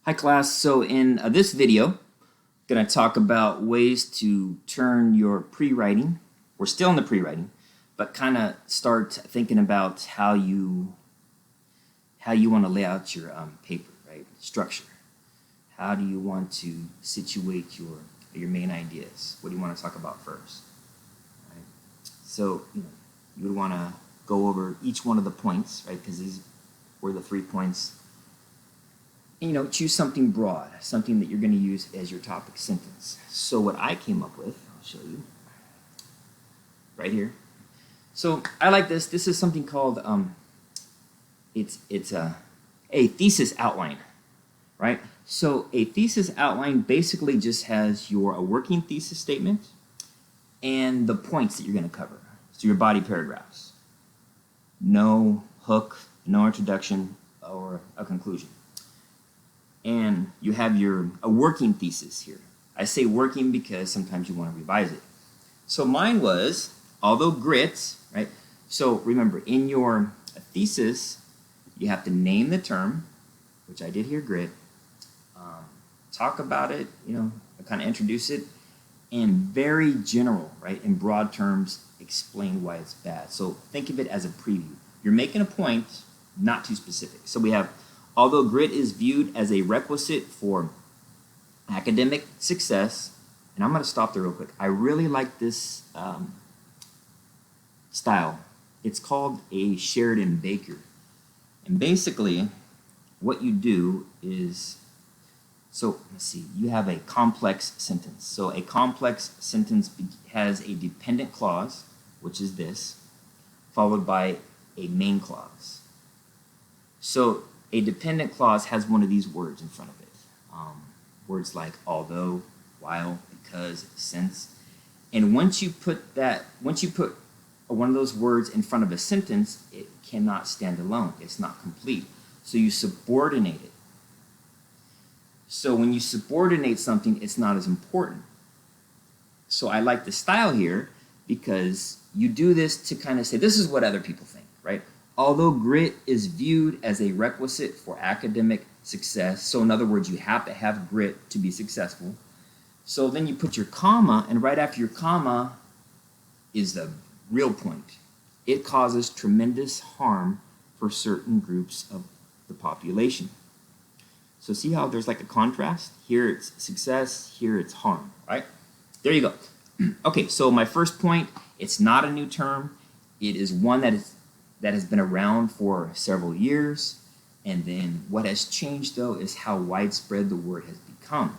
Hi class, so in this video, I'm going to talk about ways to turn your pre-writing, we're still in the pre-writing, but kind of start thinking about how you want to lay out your paper, right? Structure. How do you want to situate your main ideas? What do you want to talk about first? Right? So you would want to go over each one of the points, right? Because these were the 3 points. And, choose something broad, something that you're going to use as your topic sentence. So what I came up with, I'll show you right here. So I like this. This is something called it's a thesis outline, right? So a thesis outline basically just has a working thesis statement and the points that you're going to cover. So your body paragraphs. No hook, no introduction, or a conclusion. And you have a working thesis here. I say working because sometimes you want to revise it. So mine was, although grit, right? So remember, in your thesis, you have to name the term, which I did here, grit. Talk about it, kind of introduce it, and very general, right? In broad terms, explain why it's bad. So think of it as a preview. You're making a point, not too specific. So we have, although grit is viewed as a requisite for academic success, and I'm going to stop there real quick. I really like this style. It's called a Sheridan-Baker. And basically, what you do is, so let's see, you have a complex sentence. So a complex sentence has a dependent clause, which is this, followed by a main clause. So a dependent clause has one of these words in front of it. Words like although, while, because, since. And once you put one of those words in front of a sentence, it cannot stand alone. It's not complete. So you subordinate it. So when you subordinate something, it's not as important. So I like the style here because you do this to kind of say, this is what other people think, right? Although grit is viewed as a requisite for academic success, so in other words, you have to have grit to be successful. So then you put your comma, and right after your comma is the real point. It causes tremendous harm for certain groups of the population. So see how there's like a contrast? Here it's success, here it's harm, right? There you go. Okay, so my first point, it's not a new term. It is one that has been around for several years. And then what has changed, though, is how widespread the word has become.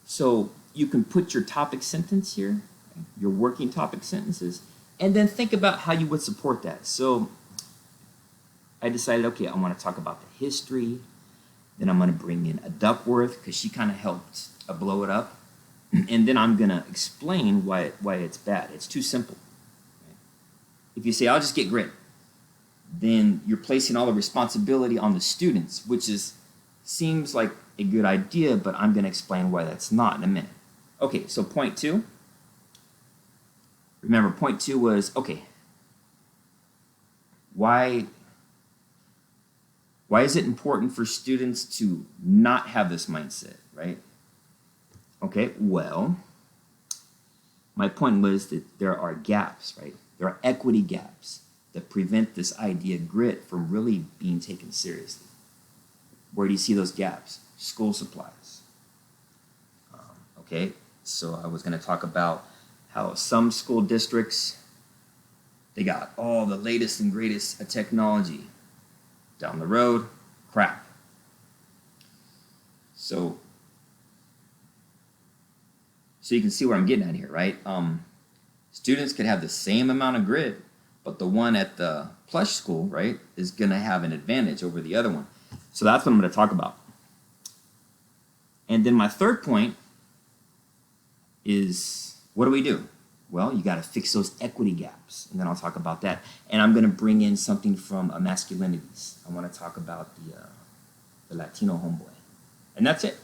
So you can put your topic sentence here, your working topic sentences, and then think about how you would support that. So I decided, okay, I want to talk about the history. Then I'm going to bring in a Duckworth because she kind of helped blow it up. And then I'm going to explain why it's bad. It's too simple. If you say, I'll just get grit, then you're placing all the responsibility on the students, which seems like a good idea, but I'm going to explain why that's not in a minute. Okay, so point 2. Remember, point 2 was, okay, why is it important for students to not have this mindset, right? Okay, well, my point was that there are gaps, right? There are equity gaps that prevent this idea grit from really being taken seriously. Where do you see those gaps? School supplies. Okay, so I was going to talk about how some school districts, they got all the latest and greatest technology. Down the road, crap. So you can see where I'm getting at here, right? Students could have the same amount of grit, but the one at the plush school, right, is going to have an advantage over the other one. So that's what I'm going to talk about. And then my third point is, what do we do? Well, you got to fix those equity gaps, and then I'll talk about that. And I'm going to bring in something from masculinities. I want to talk about the Latino homeboy. And that's it.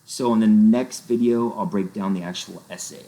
So in the next video, I'll break down the actual essay.